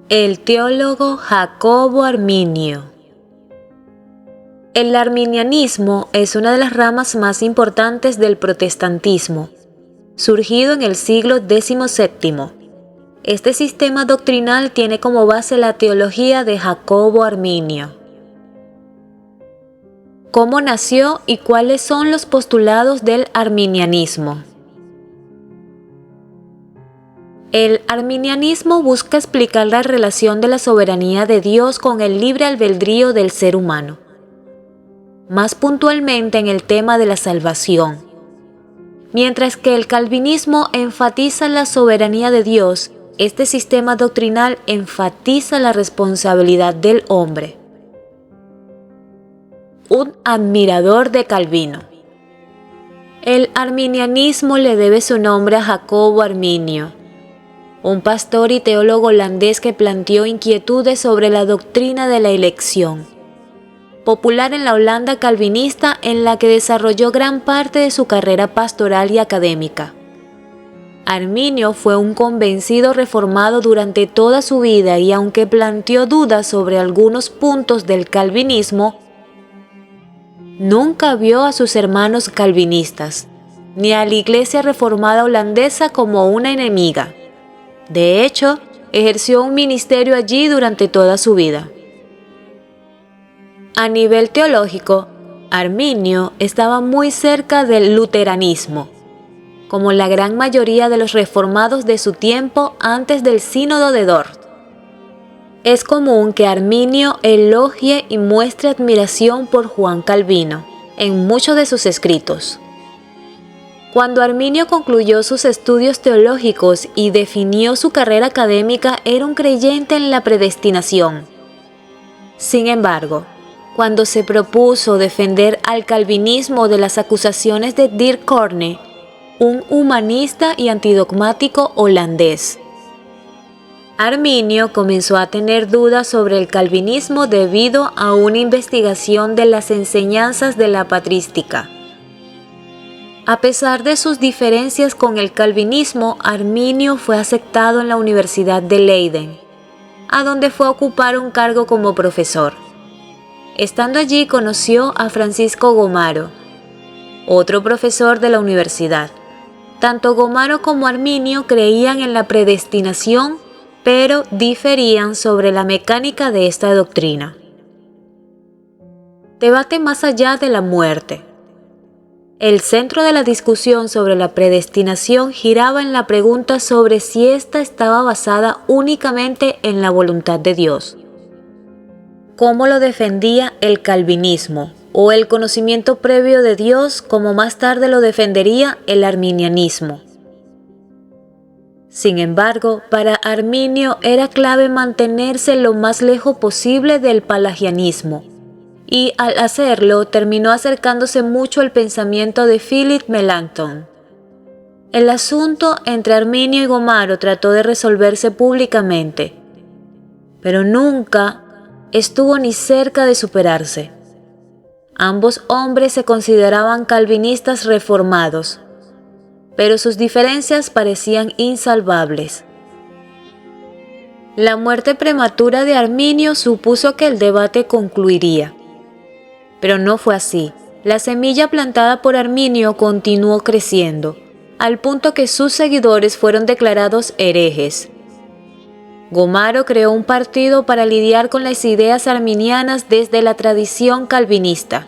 El teólogo Jacobo Arminio. El arminianismo es una de las ramas más importantes del protestantismo, surgido en el siglo XVII. Este sistema doctrinal tiene como base la teología de Jacobo Arminio. ¿Cómo nació y cuáles son los postulados del arminianismo? El arminianismo busca explicar la relación de la soberanía de Dios con el libre albedrío del ser humano, más puntualmente en el tema de la salvación. Mientras que el calvinismo enfatiza la soberanía de Dios, este sistema doctrinal enfatiza la responsabilidad del hombre. Un admirador de Calvino. El arminianismo le debe su nombre a Jacobo Arminio, un pastor y teólogo holandés que planteó inquietudes sobre la doctrina de la elección, popular en la Holanda calvinista, en la que desarrolló gran parte de su carrera pastoral y académica. Arminio fue un convencido reformado durante toda su vida y aunque planteó dudas sobre algunos puntos del calvinismo, nunca vio a sus hermanos calvinistas, ni a la Iglesia reformada holandesa como una enemiga. De hecho, ejerció un ministerio allí durante toda su vida. A nivel teológico, Arminio estaba muy cerca del luteranismo, como la gran mayoría de los reformados de su tiempo antes del Sínodo de Dort. Es común que Arminio elogie y muestre admiración por Juan Calvino en muchos de sus escritos. Cuando Arminio concluyó sus estudios teológicos y definió su carrera académica, era un creyente en la predestinación. Sin embargo, cuando se propuso defender al calvinismo de las acusaciones de Dirk Corne, un humanista y antidogmático holandés, Arminio comenzó a tener dudas sobre el calvinismo debido a una investigación de las enseñanzas de la patrística. A pesar de sus diferencias con el calvinismo, Arminio fue aceptado en la Universidad de Leiden, a donde fue a ocupar un cargo como profesor. Estando allí conoció a Francisco Gomaro, otro profesor de la universidad. Tanto Gomaro como Arminio creían en la predestinación, pero diferían sobre la mecánica de esta doctrina. Debate más allá de la muerte. El centro de la discusión sobre la predestinación giraba en la pregunta sobre si ésta estaba basada únicamente en la voluntad de Dios. ¿Cómo lo defendía el calvinismo o el conocimiento previo de Dios, como más tarde lo defendería el arminianismo? Sin embargo, para Arminio era clave mantenerse lo más lejos posible del pelagianismo, y al hacerlo terminó acercándose mucho al pensamiento de Philip Melanchthon. El asunto entre Arminio y Gomaro trató de resolverse públicamente, pero nunca estuvo ni cerca de superarse. Ambos hombres se consideraban calvinistas reformados, pero sus diferencias parecían insalvables. La muerte prematura de Arminio supuso que el debate concluiría. Pero no fue así. La semilla plantada por Arminio continuó creciendo, al punto que sus seguidores fueron declarados herejes. Gomaro creó un partido para lidiar con las ideas arminianas desde la tradición calvinista.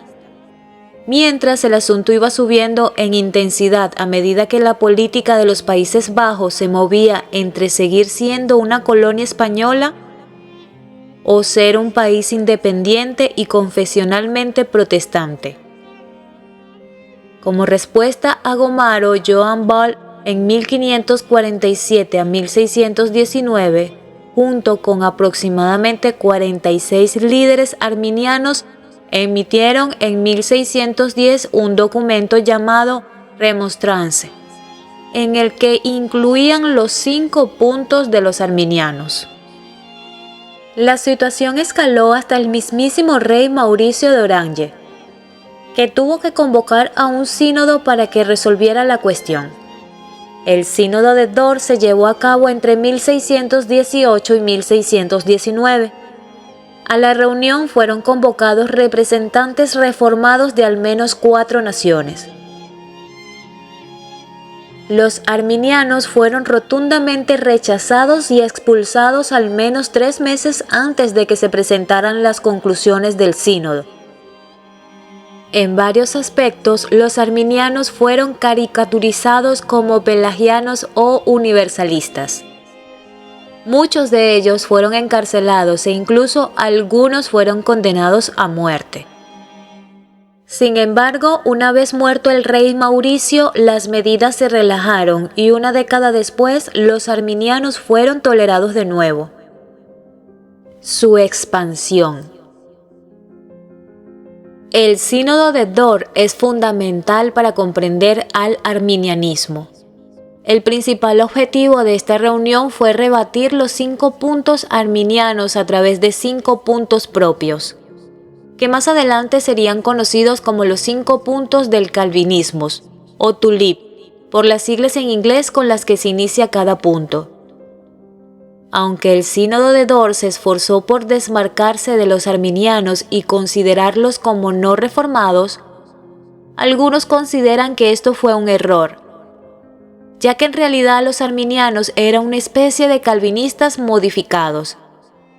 Mientras el asunto iba subiendo en intensidad a medida que la política de los Países Bajos se movía entre seguir siendo una colonia española o ser un país independiente y confesionalmente protestante. Como respuesta a Gomaro, Johann Ball, en 1547 a 1619, junto con aproximadamente 46 líderes arminianos, emitieron en 1610 un documento llamado Remonstrance, en el que incluían los 5 puntos de los arminianos. La situación escaló hasta el mismísimo rey Mauricio de Orange, que tuvo que convocar a un sínodo para que resolviera la cuestión. El Sínodo de Dort se llevó a cabo entre 1618 y 1619. A la reunión fueron convocados representantes reformados de al menos 4 naciones. Los arminianos fueron rotundamente rechazados y expulsados al menos 3 meses antes de que se presentaran las conclusiones del sínodo. En varios aspectos, los arminianos fueron caricaturizados como pelagianos o universalistas. Muchos de ellos fueron encarcelados e incluso algunos fueron condenados a muerte. Sin embargo, una vez muerto el rey Mauricio, las medidas se relajaron y una década después los arminianos fueron tolerados de nuevo. Su expansión. El Sínodo de Dort es fundamental para comprender al arminianismo. El principal objetivo de esta reunión fue rebatir los 5 puntos arminianos a través de 5 puntos propios, que más adelante serían conocidos como los 5 puntos del calvinismo, o tulip, por las siglas en inglés con las que se inicia cada punto. Aunque el Sínodo de Dort se esforzó por desmarcarse de los arminianos y considerarlos como no reformados, algunos consideran que esto fue un error, ya que en realidad los arminianos eran una especie de calvinistas modificados,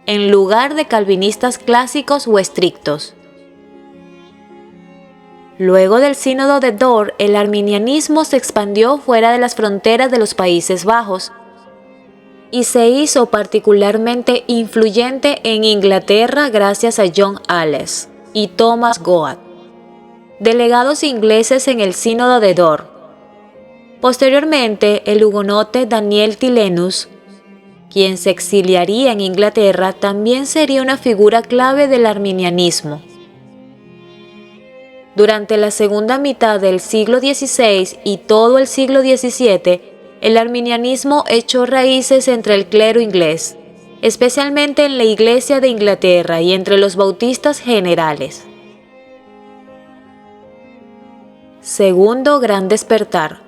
en lugar de calvinistas clásicos o estrictos. Luego del Sínodo de Dort, el arminianismo se expandió fuera de las fronteras de los Países Bajos y se hizo particularmente influyente en Inglaterra gracias a John Hales y Thomas Goad, delegados ingleses en el Sínodo de Dort. Posteriormente, el hugonote Daniel Tilenus, quien se exiliaría en Inglaterra, también sería una figura clave del arminianismo. Durante la segunda mitad del siglo XVI y todo el siglo XVII, el arminianismo echó raíces entre el clero inglés, especialmente en la Iglesia de Inglaterra y entre los bautistas generales. Segundo gran despertar.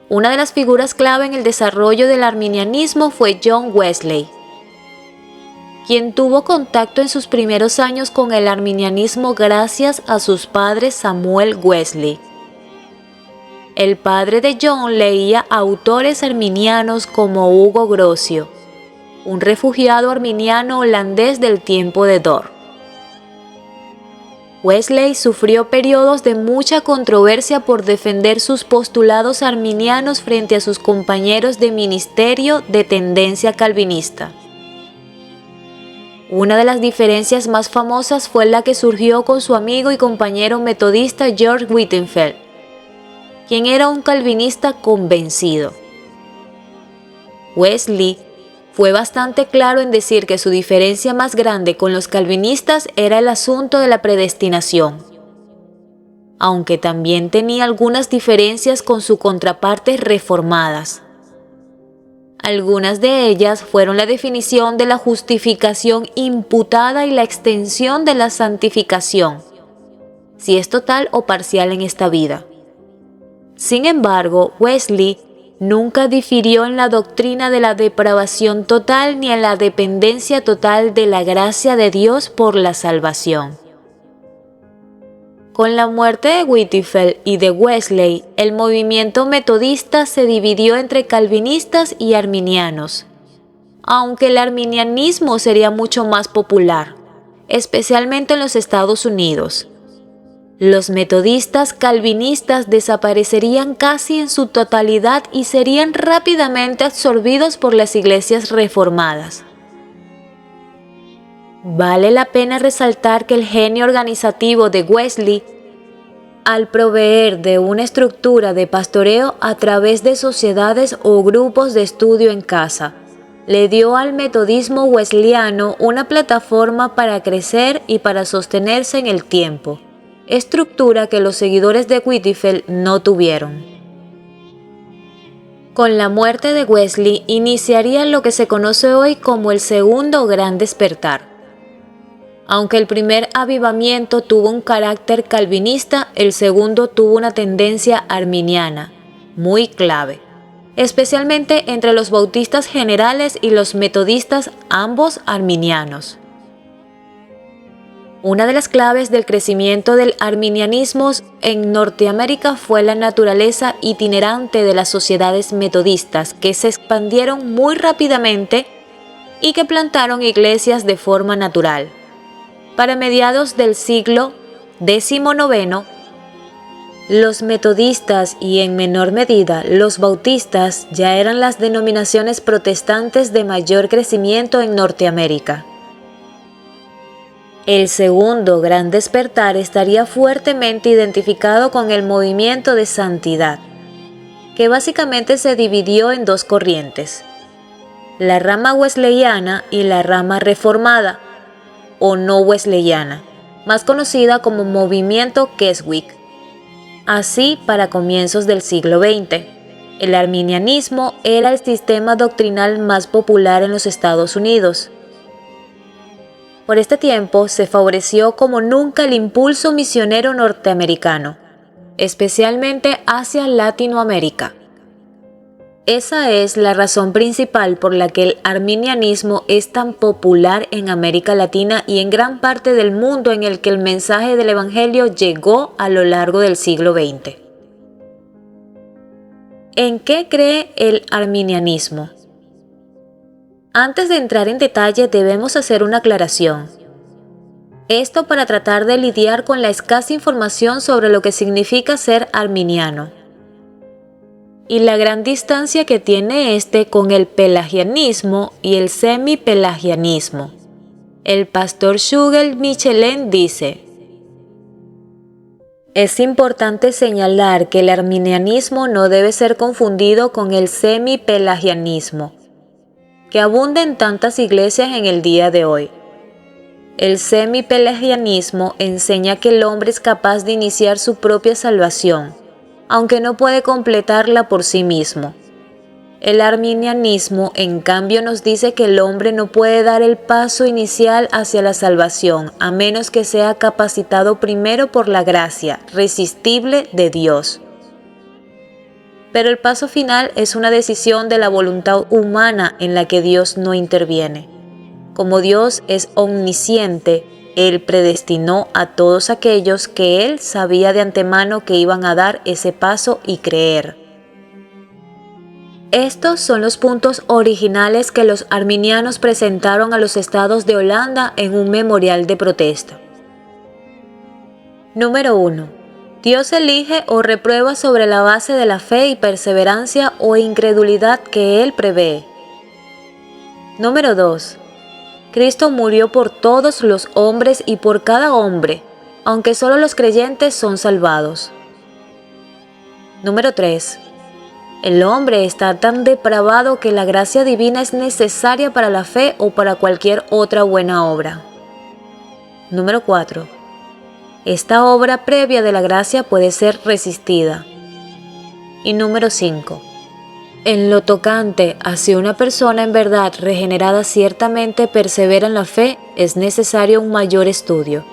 Una de las figuras clave en el desarrollo del arminianismo fue John Wesley, quien tuvo contacto en sus primeros años con el arminianismo gracias a sus padres Samuel Wesley. El padre de John leía a autores arminianos como Hugo Grocio, un refugiado arminiano holandés del tiempo de Dort. Wesley sufrió periodos de mucha controversia por defender sus postulados arminianos frente a sus compañeros de ministerio de tendencia calvinista. Una de las diferencias más famosas fue la que surgió con su amigo y compañero metodista George Whitefield, quien era un calvinista convencido. Wesley fue bastante claro en decir que su diferencia más grande con los calvinistas era el asunto de la predestinación, aunque también tenía algunas diferencias con sus contrapartes reformadas. Algunas de ellas fueron la definición de la justificación imputada y la extensión de la santificación, si es total o parcial en esta vida. Sin embargo, Wesley nunca difirió en la doctrina de la depravación total ni en la dependencia total de la gracia de Dios por la salvación. Con la muerte de Whitefield y de Wesley, el movimiento metodista se dividió entre calvinistas y arminianos, aunque el arminianismo sería mucho más popular, especialmente en los Estados Unidos. Los metodistas calvinistas desaparecerían casi en su totalidad y serían rápidamente absorbidos por las iglesias reformadas. Vale la pena resaltar que el genio organizativo de Wesley, al proveer de una estructura de pastoreo a través de sociedades o grupos de estudio en casa, le dio al metodismo wesleyano una plataforma para crecer y para sostenerse en el tiempo, estructura que los seguidores de Whitefield no tuvieron. Con la muerte de Wesley iniciaría lo que se conoce hoy como el segundo gran despertar. Aunque el primer avivamiento tuvo un carácter calvinista, el segundo tuvo una tendencia arminiana, muy clave, especialmente entre los bautistas generales y los metodistas, ambos arminianos. Una de las claves del crecimiento del arminianismo en Norteamérica fue la naturaleza itinerante de las sociedades metodistas, que se expandieron muy rápidamente y que plantaron iglesias de forma natural. Para mediados del siglo XIX, los metodistas y en menor medida los bautistas ya eran las denominaciones protestantes de mayor crecimiento en Norteamérica. El segundo gran despertar estaría fuertemente identificado con el movimiento de santidad, que básicamente se dividió en dos corrientes: la rama wesleyana y la rama reformada, o no wesleyana, más conocida como movimiento Keswick. Así, para comienzos del siglo XX, el arminianismo era el sistema doctrinal más popular en los Estados Unidos. Por este tiempo se favoreció como nunca el impulso misionero norteamericano, especialmente hacia Latinoamérica. Esa es la razón principal por la que el arminianismo es tan popular en América Latina y en gran parte del mundo en el que el mensaje del Evangelio llegó a lo largo del siglo XX. ¿En qué cree el arminianismo? Antes de entrar en detalle debemos hacer una aclaración. Esto para tratar de lidiar con la escasa información sobre lo que significa ser arminiano y la gran distancia que tiene este con el pelagianismo y el semipelagianismo. El pastor Shugel Michelin dice: es importante señalar que el arminianismo no debe ser confundido con el semipelagianismo, que abunda en tantas iglesias en el día de hoy. El semipelagianismo enseña que el hombre es capaz de iniciar su propia salvación, aunque no puede completarla por sí mismo. El arminianismo, en cambio, nos dice que el hombre no puede dar el paso inicial hacia la salvación, a menos que sea capacitado primero por la gracia irresistible de Dios. Pero el paso final es una decisión de la voluntad humana en la que Dios no interviene. Como Dios es omnisciente, Él predestinó a todos aquellos que Él sabía de antemano que iban a dar ese paso y creer. Estos son los puntos originales que los arminianos presentaron a los estados de Holanda en un memorial de protesta. Número 1. Dios elige o reprueba sobre la base de la fe y perseverancia o incredulidad que Él prevé. Número 2. Cristo murió por todos los hombres y por cada hombre, aunque solo los creyentes son salvados. Número 3. El hombre está tan depravado que la gracia divina es necesaria para la fe o para cualquier otra buena obra. Número 4. Esta obra previa de la gracia puede ser resistida. Y número 5. En lo tocante a si una persona en verdad regenerada ciertamente persevera en la fe, es necesario un mayor estudio.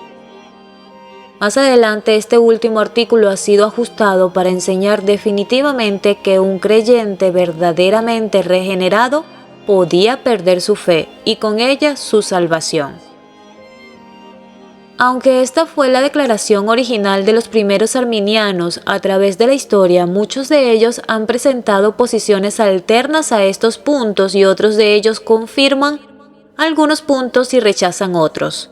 Más adelante, este último artículo ha sido ajustado para enseñar definitivamente que un creyente verdaderamente regenerado podía perder su fe y con ella su salvación. Aunque esta fue la declaración original de los primeros arminianos, a través de la historia muchos de ellos han presentado posiciones alternas a estos puntos y otros de ellos confirman algunos puntos y rechazan otros.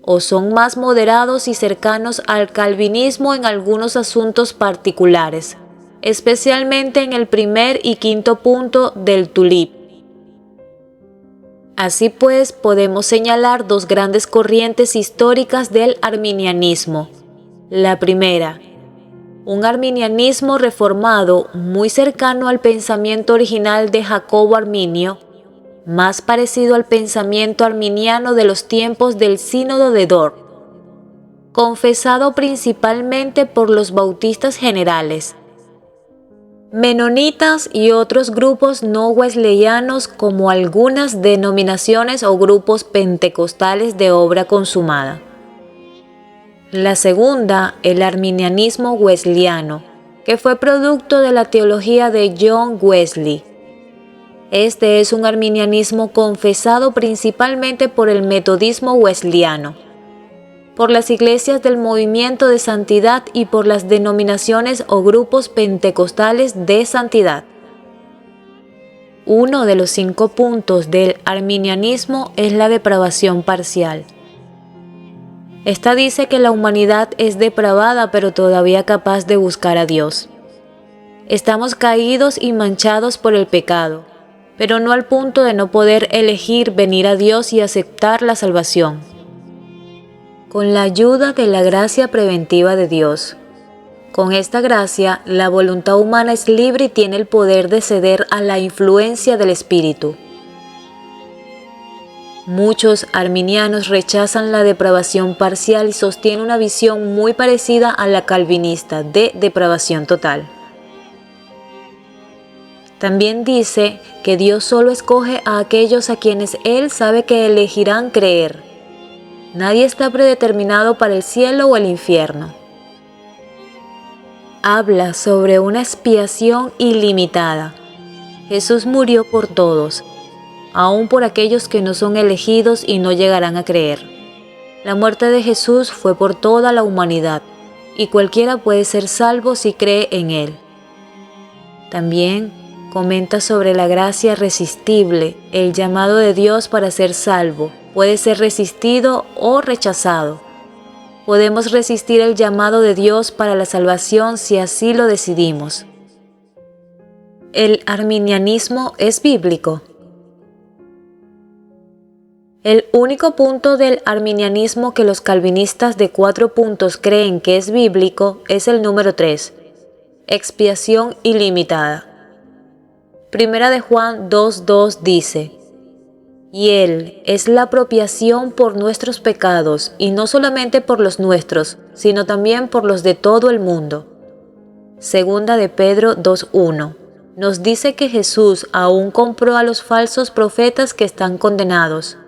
O son más moderados y cercanos al calvinismo en algunos asuntos particulares, especialmente en el primer y quinto punto del tulip. Así pues, podemos señalar dos grandes corrientes históricas del arminianismo. La primera, un arminianismo reformado muy cercano al pensamiento original de Jacobo Arminio, más parecido al pensamiento arminiano de los tiempos del Sínodo de Dort, confesado principalmente por los bautistas generales, menonitas y otros grupos no wesleyanos, como algunas denominaciones o grupos pentecostales de obra consumada. La segunda, el arminianismo wesleyano, que fue producto de la teología de John Wesley. Este es un arminianismo confesado principalmente por el metodismo wesleyano, por las iglesias del movimiento de santidad y por las denominaciones o grupos pentecostales de santidad. Uno de los 5 puntos del arminianismo es la depravación parcial. Esta dice que la humanidad es depravada pero todavía capaz de buscar a Dios. Estamos caídos y manchados por el pecado, pero no al punto de no poder elegir venir a Dios y aceptar la salvación. Con la ayuda de la gracia preventiva de Dios. Con esta gracia, la voluntad humana es libre y tiene el poder de ceder a la influencia del Espíritu. Muchos arminianos rechazan la depravación parcial y sostienen una visión muy parecida a la calvinista de depravación total. También dice que Dios solo escoge a aquellos a quienes Él sabe que elegirán creer. Nadie está predeterminado para el cielo o el infierno. Habla sobre una expiación ilimitada. Jesús murió por todos, aun por aquellos que no son elegidos y no llegarán a creer. La muerte de Jesús fue por toda la humanidad, y cualquiera puede ser salvo si cree en Él. También comenta sobre la gracia resistible. El llamado de Dios para ser salvo puede ser resistido o rechazado. Podemos resistir el llamado de Dios para la salvación si así lo decidimos. ¿El arminianismo es bíblico? El único punto del arminianismo que los calvinistas de 4 puntos creen que es bíblico es el número 3, expiación ilimitada. Primera de Juan 2:2 dice: y Él es la apropiación por nuestros pecados, y no solamente por los nuestros, sino también por los de todo el mundo. Segunda de Pedro 2:1 nos dice que Jesús aún compró a los falsos profetas que están condenados,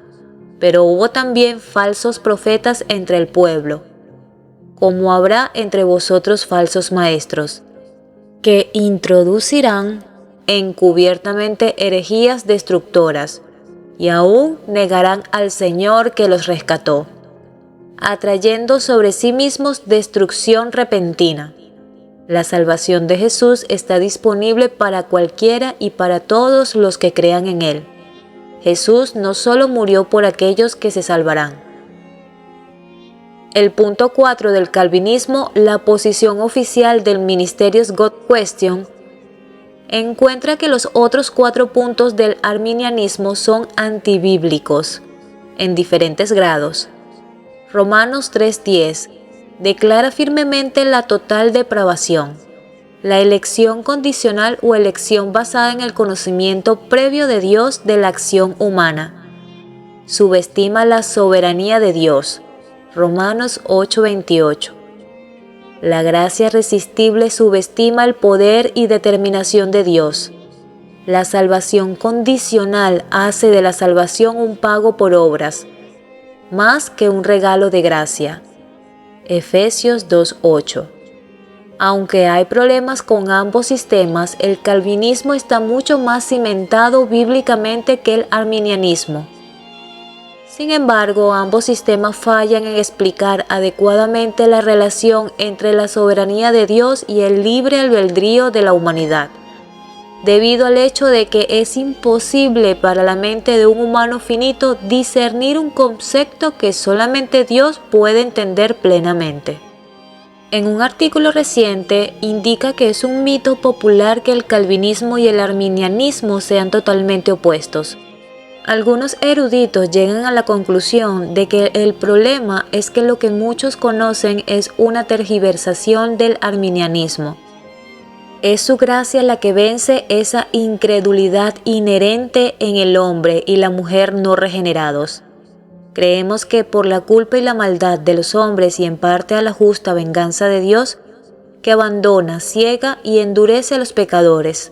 pero hubo también falsos profetas entre el pueblo, como habrá entre vosotros falsos maestros, que introducirán encubiertamente herejías destructoras, y aún negarán al Señor que los rescató, atrayendo sobre sí mismos destrucción repentina. La salvación de Jesús está disponible para cualquiera y para todos los que crean en Él. Jesús no solo murió por aquellos que se salvarán. El punto 4 del calvinismo, la posición oficial del Ministerios God Question, encuentra que los otros 4 puntos del arminianismo son antibíblicos, en diferentes grados. Romanos 3:10 declara firmemente la total depravación, la elección condicional o elección basada en el conocimiento previo de Dios de la acción humana. Subestima la soberanía de Dios. Romanos 8:28. La gracia irresistible subestima el poder y determinación de Dios. La salvación condicional hace de la salvación un pago por obras, más que un regalo de gracia. Efesios 2:8. Aunque hay problemas con ambos sistemas, el calvinismo está mucho más cimentado bíblicamente que el arminianismo. Sin embargo, ambos sistemas fallan en explicar adecuadamente la relación entre la soberanía de Dios y el libre albedrío de la humanidad, debido al hecho de que es imposible para la mente de un humano finito discernir un concepto que solamente Dios puede entender plenamente. En un artículo reciente indica que es un mito popular que el calvinismo y el arminianismo sean totalmente opuestos. Algunos eruditos llegan a la conclusión de que el problema es que lo que muchos conocen es una tergiversación del arminianismo. Es su gracia la que vence esa incredulidad inherente en el hombre y la mujer no regenerados. Creemos que por la culpa y la maldad de los hombres y en parte a la justa venganza de Dios, que abandona, ciega y endurece a los pecadores.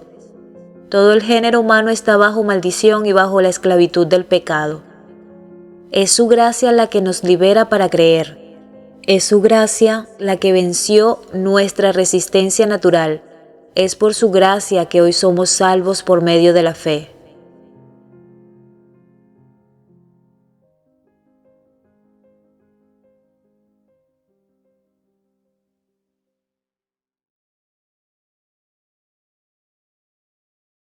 Todo el género humano está bajo maldición y bajo la esclavitud del pecado. Es su gracia la que nos libera para creer. Es su gracia la que venció nuestra resistencia natural. Es por su gracia que hoy somos salvos por medio de la fe.